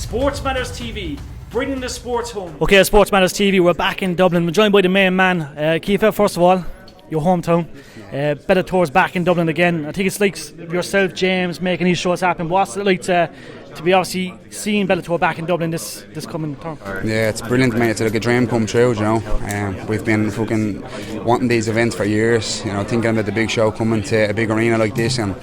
SportsMatters TV, bringing the sports home. Okay, SportsMatters TV, we're back in Dublin. We're joined by the main man, Kiefer. First of all, your hometown. Bellator's back in Dublin again. I think it's like yourself, James, making these shows happen. What's it like to be obviously seeing Bellator back in Dublin this coming term? Yeah, it's brilliant, mate. It's like a dream come true, you know. We've been fucking wanting these events for years, you know, thinking about the big show coming to a big arena like this, and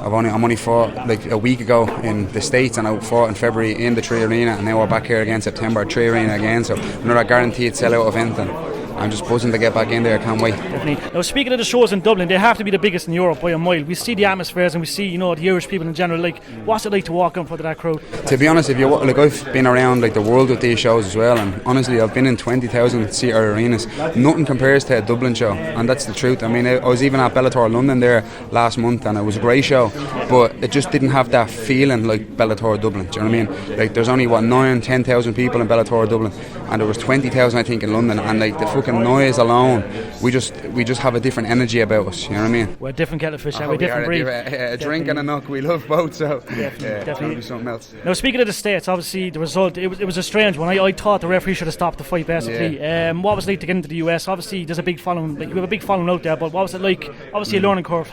I'm only fought like a week ago in the States, and I fought in February in the Tree Arena, and now we're back here again September, Tree Arena again, so another guaranteed sellout event, and I'm just buzzing to get back in there. I can't wait. Definitely. Now, speaking of the shows in Dublin, they have to be the biggest in Europe by a mile. We see the atmospheres and we see, you know, the Irish people in general. Like, what's it like to walk in front of that crowd? To be honest, I've been around like the world with these shows as well, and honestly, I've been in 20,000 seater arenas. Nothing compares to a Dublin show, and that's the truth. I mean, I was even at Bellator London there last month, and it was a great show, but it just didn't have that feeling like Bellator Dublin. Do you know what I mean? Like, there's only 10,000 people in Bellator Dublin, and there was 20,000 I think in London, and like the fucking noise alone, we just have a different energy about us. You know what I mean? We're a different kettle of fish, we're a different breed. A drink and a knock, we love both, so definitely be something else. Now, speaking of the States, obviously the result, it was a strange one. I thought the referee should have stopped the fight basically. What was it like to get into the US? Obviously there's a big following, like we have a big following out there, but what was it like? Obviously a learning curve.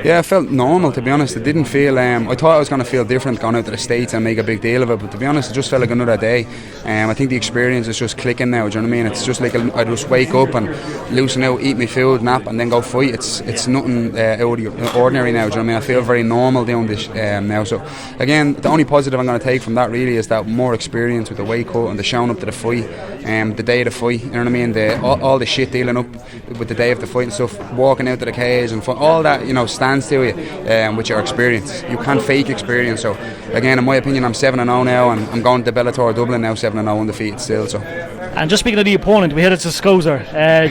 Yeah, it felt normal, to be honest. It didn't feel I thought I was going to feel different going out to the States and make a big deal of it, but to be honest, it just felt like another day. I think the experience is just clicking now. Do you know what I mean? It's just like I just wake up and loosen out, eat my food, nap, and then go fight. It's nothing out of the ordinary now. Do you know what I mean? I feel very normal doing this now. So again, the only positive I'm going to take from that really is that more experience with the weight cut and the showing up to the fight, the day of the fight. You know what I mean? All the shit dealing up with the day of the fight and stuff, walking out to the cage and all that, you know, stands to you with your experience. You can't fake experience. So again, in my opinion, I'm 7-0 now, and I'm going to Bellator Dublin now, 7-0 undefeated still. So. And just speaking of the opponent, we headed to Scozer.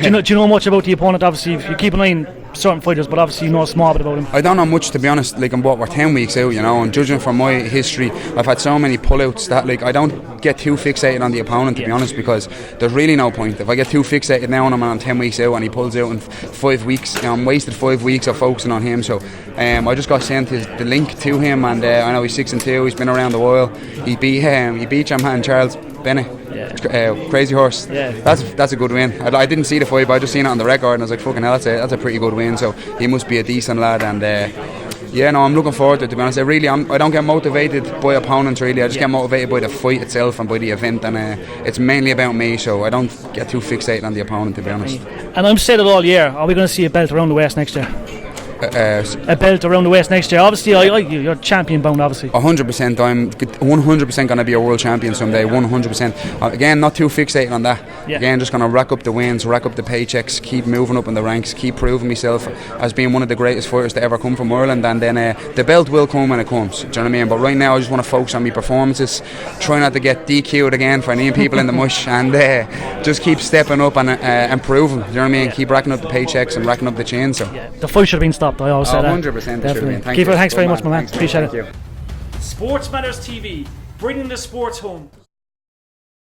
Do you know much about the opponent? Obviously, if you keep an eye on certain fighters, but obviously you know a small bit about him. I don't know much, to be honest. Like, we're 10 weeks out, you know, and judging from my history, I've had so many pullouts that like I don't get too fixated on the opponent, to be honest, because there's really no point. If I get too fixated now and I'm 10 weeks out and he pulls out in 5 weeks, you know, I'm wasted 5 weeks of focusing on him. So I just got sent the link to him, and I know he's 6-2. He's been around the while. He beat your man Charles Bennett. Crazy horse. That's a good win. I didn't see the fight, but I just seen it on the record, and I was like, fucking hell, that's a pretty good win. So he must be a decent lad, and I'm looking forward to it, to be honest. I don't get motivated by opponents really. I just get motivated by the fight itself and by the event, and it's mainly about me, so I don't get too fixated on the opponent, to be honest. And I'm saying it all year, are we going to see a belt around the West next year? A belt around the West next year. Obviously, you're champion bound, obviously. 100%. I'm 100% going to be a world champion someday. 100%. Again, not too fixated on that. Again, just going to rack up the wins, rack up the paychecks, keep moving up in the ranks, keep proving myself as being one of the greatest fighters to ever come from Ireland, and then the belt will come when it comes. Do you know what I mean? But right now, I just want to focus on my performances, try not to get DQ'd again for needing people in the mush, and just keep stepping up and improving. Do you know what I mean? Keep racking up the paychecks and racking up the chain. So the fight should have been stopped. I always say that. 100%. Definitely. Kiefer, thanks very much, my man. Appreciate it. SportsMatters TV, bringing the sports home.